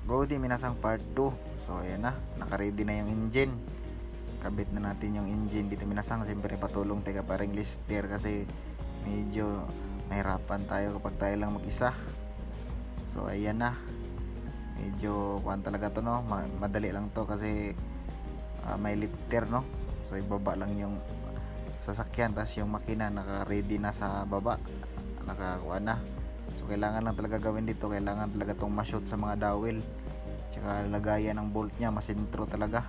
Godi minasang part 2. So ayan na, naka-ready na yung engine. Kabit na natin yung engine dito minasang. Siyempre patulong tayo paring lister kasi medyo mahirapan tayo kapag tayo lang mag-isa. So ayan na. Medyo kuan talaga to, no. Madali lang to kasi may lifter, no. So ibaba lang yung sasakyan, tas yung makina naka-ready na sa baba. Nakakuha na. So kailangan lang talaga gawin dito, kailangan talaga tong ma-shoot sa mga dowel, tsaka lagayan ng bolt nya masintro talaga.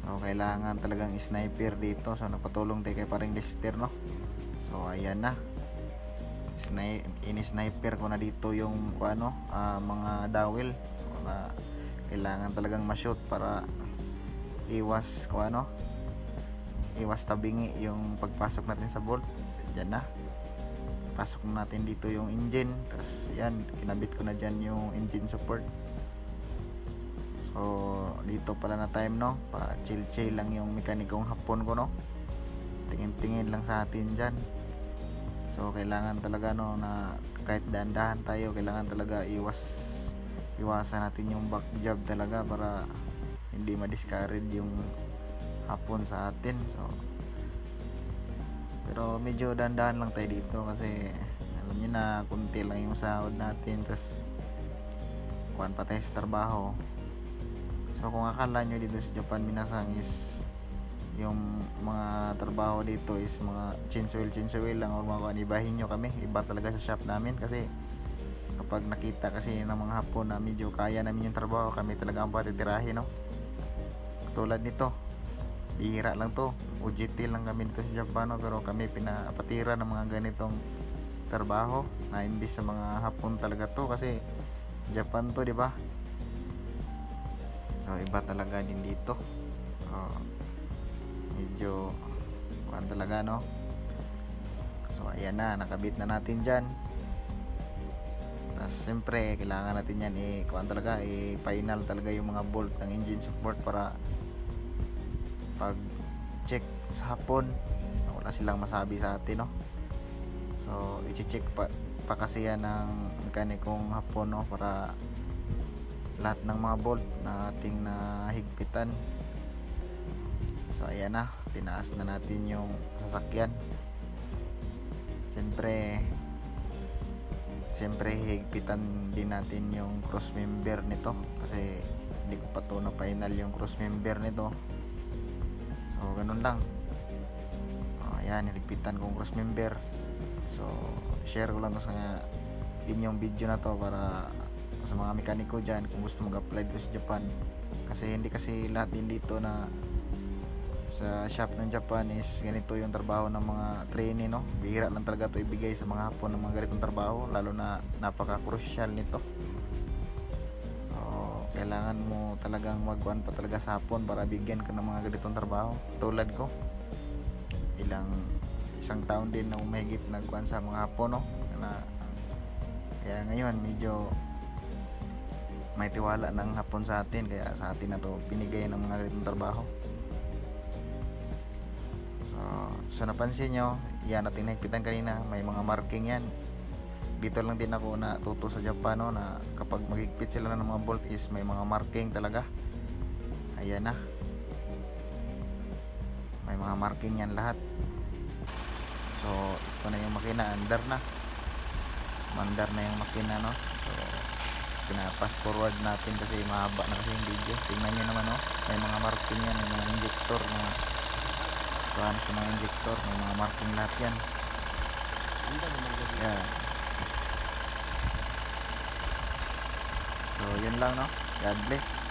So kailangan talagang sniper dito. So napatulong tayo kay paring lister, no. So ayan na, ini-sniper ko na dito yung mga dowel na kailangan talagang ma-shoot para iwas tabingi yung pagpasok natin sa bolt. Diyan na, pasok natin dito yung engine, tapos yan, kinabit ko na dyan yung engine support. So dito pala na time, no, pa chill lang yung mekanikong hapon ko, no, tingin lang sa atin dyan. So kailangan talaga, no, na kahit dahan-dahan tayo, kailangan talaga iwasan natin yung back jab talaga para hindi ma-discourage yung hapon sa atin. So pero medyo dahan-dahan lang tayo dito kasi alam niyo na kunti lang yung sahod natin, tas kuan pa tayo sa trabaho. So kung akala nyo dito sa Japan minasang is yung mga trabaho dito is mga chinsewil lang o mga ibahin nyo kami, iba talaga sa shop namin. Kasi kapag nakita kasi ng mga hapon na medyo kaya namin yung trabaho, kami talaga ang patitirahin, no. Tulad nito, bihira lang to, UGT lang kami dito sa Japan, no? Pero kami pinapatira ng mga ganitong trabaho na imbis sa mga hapon talaga to, kasi Japan to, di ba? So iba talaga din dito. Medyo kuan talaga, no. So ayan na, nakabit na natin dyan. Tapos siyempre kailangan natin yan kuan talaga, final talaga yung mga bolt ng engine support para pag check sa hapon wala silang masabi sa atin, no. So i-check pa kasi yan ng mekanikong hapon, no, para lahat ng mga bolt na ating nahigpitan. So ayan na, tinaas na natin yung sasakyan. Siyempre higpitan din natin yung cross member nito kasi hindi ko pa to na final yung cross member nito. So ganun lang. Ayan, higpitan kong cross member. So share ko lang to sa inyong video na to para sa mga mekaniko dyan kung gusto mag-apply dito sa Japan. Kasi hindi kasi lahat din dito na sa shop ng Japan is ganito yung trabaho ng mga trainee, no. Bihira lang talaga to ibigay sa mga hapon ng mga ganitong trabaho, lalo na napaka-crucial nito. So kailangan mo talagang magwan pa talaga sa hapon para bigyan ka ng mga ganitong trabaho. Tulad ko, isang taon din na umahigit nagkuhan sa mga hapon, no, kaya ngayon medyo may tiwala ng hapon sa atin, kaya sa atin na to pinigay ng mga ganitong trabaho. So napansin nyo, yan natin nahigpitan kanina, may mga marking yan. Dito lang din ako natuto sa Japan, no, na kapag maghigpit sila ng mga bolt is may mga marking talaga. Ayan na, may mga marking yan lahat. So ito na yung makina, andar na yung makina, no. So pinapass forward natin kasi mahaba na kasi yung video. Tingnan nyo naman, no, may mga marking yan, may mga injector, sa mga injector, may mga marking lahat yan. Yeah. So yun lang, no. God bless.